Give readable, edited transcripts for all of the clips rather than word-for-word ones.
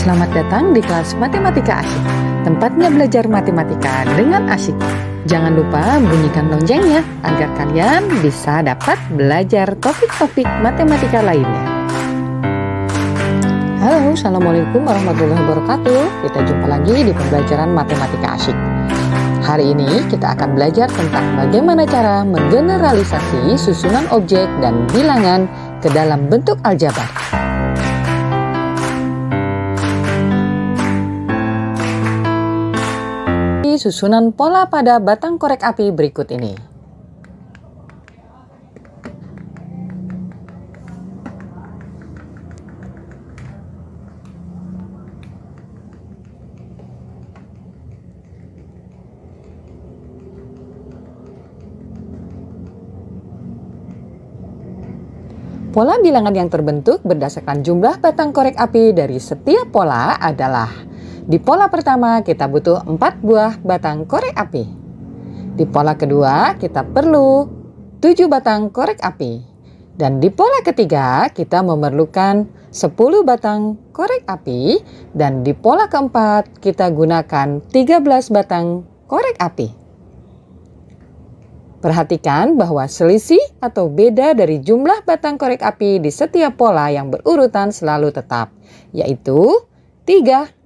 Selamat datang di kelas Matematika Asyik, tempatnya belajar matematika dengan asyik. Jangan lupa bunyikan loncengnya agar kalian bisa dapat belajar topik-topik matematika lainnya. Halo, Assalamualaikum warahmatullahi wabarakatuh. Kita jumpa lagi di pembelajaran matematika asyik. Hari ini kita akan belajar tentang bagaimana cara menggeneralisasi susunan objek dan bilangan ke dalam bentuk aljabar. Susunan pola pada batang korek api berikut ini. Pola bilangan yang terbentuk berdasarkan jumlah batang korek api dari setiap pola adalah: di pola pertama kita butuh 4 buah batang korek api. Di pola kedua kita perlu 7 batang korek api. Dan di pola ketiga kita memerlukan 10 batang korek api. Dan di pola keempat kita gunakan 13 batang korek api. Perhatikan bahwa selisih atau beda dari jumlah batang korek api di setiap pola yang berurutan selalu tetap, yaitu 3.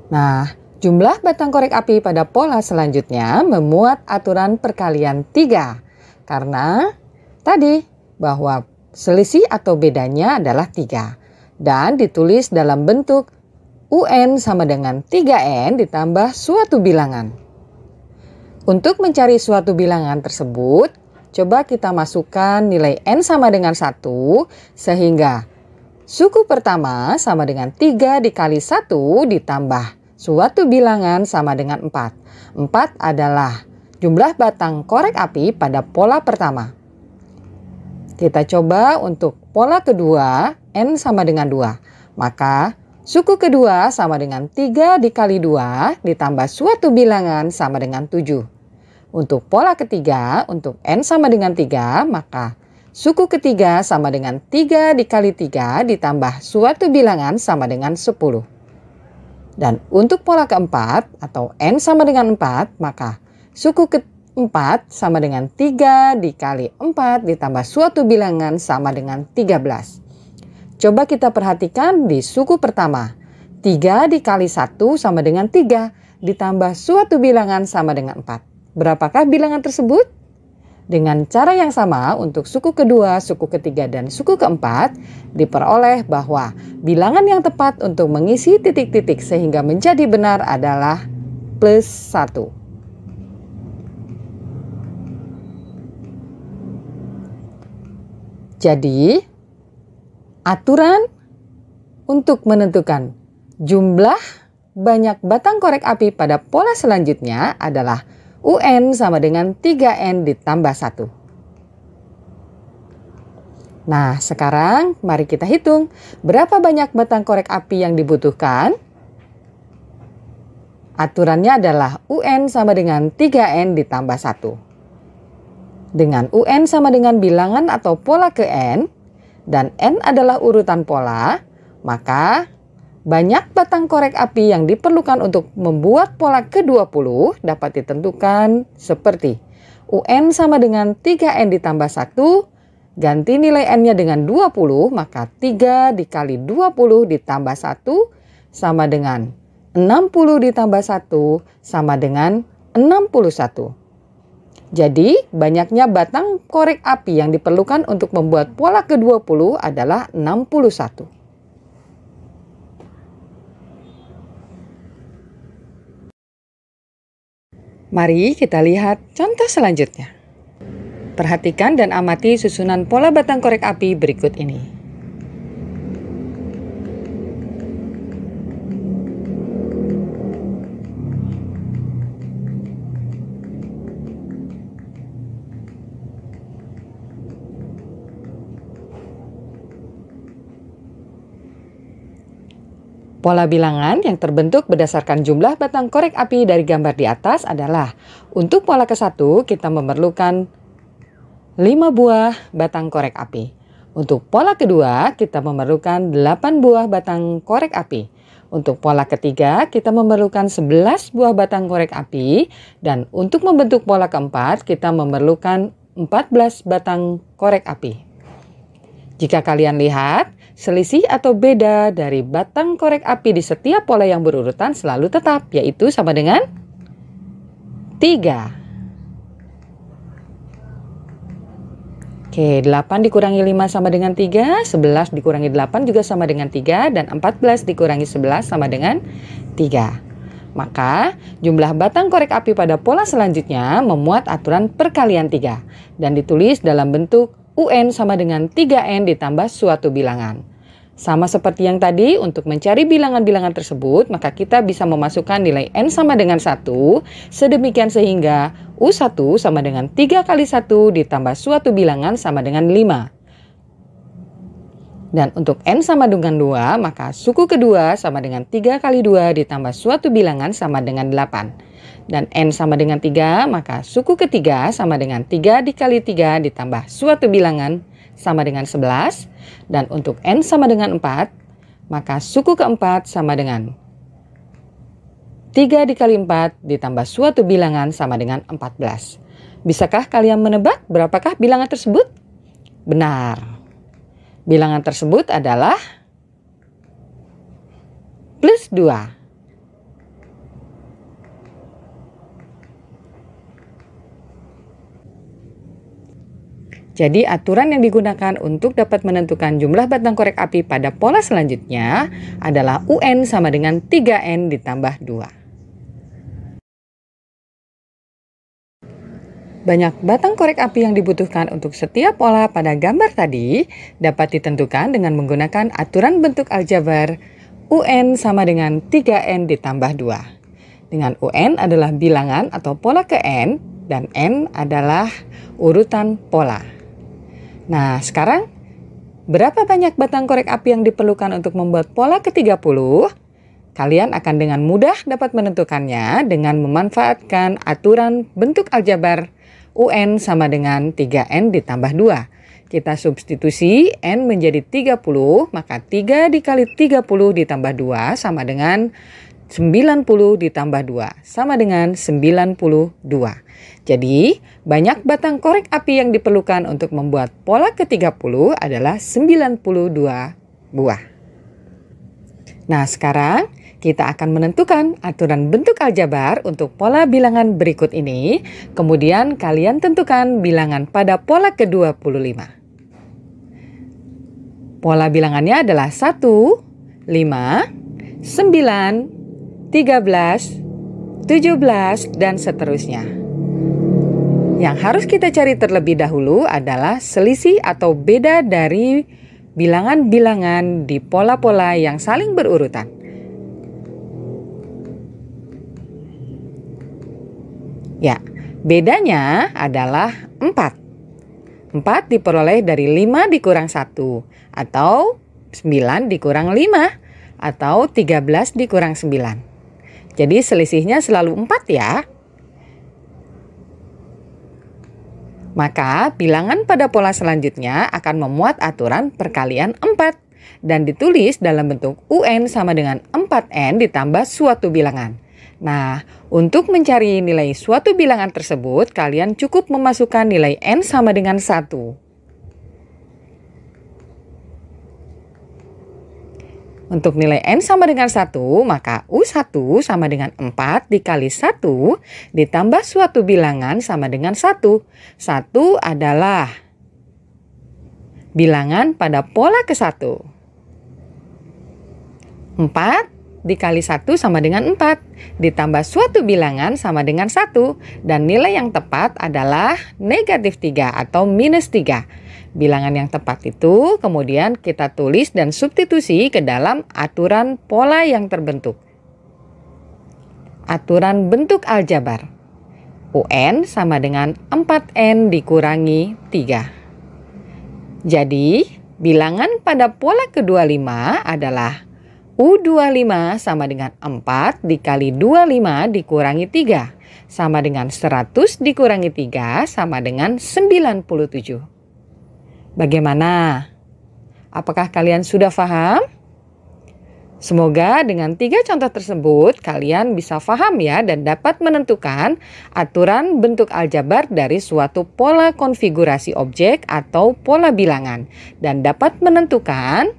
Nah, jumlah batang korek api pada pola selanjutnya memuat aturan perkalian 3. Karena tadi bahwa selisih atau bedanya adalah 3. Dan ditulis dalam bentuk UN sama dengan 3N ditambah suatu bilangan. Untuk mencari suatu bilangan tersebut, coba kita masukkan nilai N sama dengan 1 sehingga suku pertama sama dengan 3 dikali 1 ditambah suatu bilangan sama dengan 4. 4 adalah jumlah batang korek api pada pola pertama. Kita coba untuk pola kedua, N sama dengan 2. Maka suku kedua sama dengan 3 dikali 2 ditambah suatu bilangan sama dengan 7. Untuk pola ketiga, untuk N sama dengan 3, maka suku ketiga sama dengan 3 dikali 3 ditambah suatu bilangan sama dengan 10. Dan untuk pola keempat atau N sama dengan 4, maka suku keempat sama dengan 3 dikali 4 ditambah suatu bilangan sama dengan 13. Coba kita perhatikan di suku pertama. 3 dikali 1 sama dengan 3 ditambah suatu bilangan sama dengan 4. Berapakah bilangan tersebut? Dengan cara yang sama untuk suku kedua, suku ketiga, dan suku keempat diperoleh bahwa bilangan yang tepat untuk mengisi titik-titik sehingga menjadi benar adalah plus 1. Jadi, aturan untuk menentukan jumlah banyak batang korek api pada pola selanjutnya adalah UN sama dengan 3N ditambah 1. Nah, sekarang mari kita hitung berapa banyak batang korek api yang dibutuhkan. Aturannya adalah UN sama dengan 3N ditambah 1. Dengan UN sama dengan bilangan atau pola ke N, dan N adalah urutan pola, maka banyak batang korek api yang diperlukan untuk membuat pola ke-20 dapat ditentukan seperti UN sama dengan 3N ditambah 1, ganti nilai N-nya dengan 20, maka 3 dikali 20 ditambah 1 sama dengan 60 ditambah 1 sama dengan 61. Jadi, banyaknya batang korek api yang diperlukan untuk membuat pola ke-20 adalah 61. Mari kita lihat contoh selanjutnya. Perhatikan dan amati susunan pola batang korek api berikut ini. Pola bilangan yang terbentuk berdasarkan jumlah batang korek api dari gambar di atas adalah: untuk pola ke-1 kita memerlukan 5 buah batang korek api. Untuk pola kedua, kita memerlukan 8 buah batang korek api. Untuk pola ketiga, kita memerlukan 11 buah batang korek api. Dan untuk membentuk pola keempat, kita memerlukan 14 batang korek api. Jika kalian lihat, selisih atau beda dari batang korek api di setiap pola yang berurutan selalu tetap, yaitu sama dengan 3. Oke, 8 dikurangi 5 sama dengan 3, 11 dikurangi 8 juga sama dengan 3, dan 14 dikurangi 11 sama dengan 3. Maka, jumlah batang korek api pada pola selanjutnya memuat aturan perkalian 3, dan ditulis dalam bentuk UN sama dengan 3N ditambah suatu bilangan. Sama seperti yang tadi, untuk mencari bilangan-bilangan tersebut, maka kita bisa memasukkan nilai N sama dengan 1, sedemikian sehingga U1 sama dengan 3 kali 1 ditambah suatu bilangan sama dengan 5. Dan untuk N sama dengan 2, maka suku kedua sama dengan 3 kali 2 ditambah suatu bilangan sama dengan 8. Dan N sama dengan 3, maka suku ketiga sama dengan 3 dikali 3 ditambah suatu bilangan sama dengan 11. Dan untuk N sama dengan 4, maka suku keempat sama dengan 3 dikali 4 ditambah suatu bilangan sama dengan 14. Bisakah kalian menebak berapakah bilangan tersebut? Benar. Bilangan tersebut adalah plus 2. Jadi aturan yang digunakan untuk dapat menentukan jumlah batang korek api pada pola selanjutnya adalah UN sama dengan 3N ditambah 2. Banyak batang korek api yang dibutuhkan untuk setiap pola pada gambar tadi dapat ditentukan dengan menggunakan aturan bentuk aljabar UN sama dengan 3N ditambah 2. Dengan UN adalah bilangan atau pola ke N dan N adalah urutan pola. Nah, sekarang berapa banyak batang korek api yang diperlukan untuk membuat pola ke-30? Kalian akan dengan mudah dapat menentukannya dengan memanfaatkan aturan bentuk aljabar UN sama dengan 3N ditambah 2. Kita substitusi N menjadi 30, maka 3 dikali 30 ditambah 2 sama dengan 90 ditambah 2 sama dengan 92. Jadi, banyak batang korek api yang diperlukan untuk membuat pola ke-30 adalah 92 buah. Nah, sekarang kita akan menentukan aturan bentuk aljabar untuk pola bilangan berikut ini. Kemudian kalian tentukan bilangan pada pola ke-25. Pola bilangannya adalah 1, 5, 9, 13, 17, dan seterusnya. Yang harus kita cari terlebih dahulu adalah selisih atau beda dari bilangan-bilangan di pola-pola yang saling berurutan. Ya, bedanya adalah 4. 4 diperoleh dari 5 dikurang 1, atau 9 dikurang 5, atau 13 dikurang 9. Jadi selisihnya selalu 4 ya. Maka bilangan pada pola selanjutnya akan memuat aturan perkalian 4 dan ditulis dalam bentuk UN sama dengan 4N ditambah suatu bilangan. Nah, untuk mencari nilai suatu bilangan tersebut, kalian cukup memasukkan nilai N sama dengan 1. Untuk nilai N sama dengan 1, maka U1 sama dengan 4 dikali 1 ditambah suatu bilangan sama dengan 1. 1 adalah bilangan pada pola ke-1. 4 dikali 1 sama dengan 4, ditambah suatu bilangan sama dengan 1, dan nilai yang tepat adalah negatif 3 atau minus 3. Bilangan yang tepat itu kemudian kita tulis dan substitusi ke dalam aturan pola yang terbentuk. Aturan bentuk aljabar. UN sama dengan 4N dikurangi 3. Jadi, bilangan pada pola ke-25 adalah U25 sama dengan 4 dikali 25 dikurangi 3. Sama dengan 100 dikurangi 3 sama dengan 97. Bagaimana? Apakah kalian sudah paham? Semoga dengan 3 contoh tersebut kalian bisa paham ya dan dapat menentukan aturan bentuk aljabar dari suatu pola konfigurasi objek atau pola bilangan dan dapat menentukan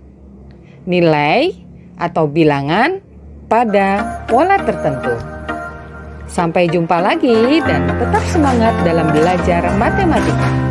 nilai atau bilangan pada pola tertentu. Sampai jumpa lagi dan tetap semangat dalam belajar matematika.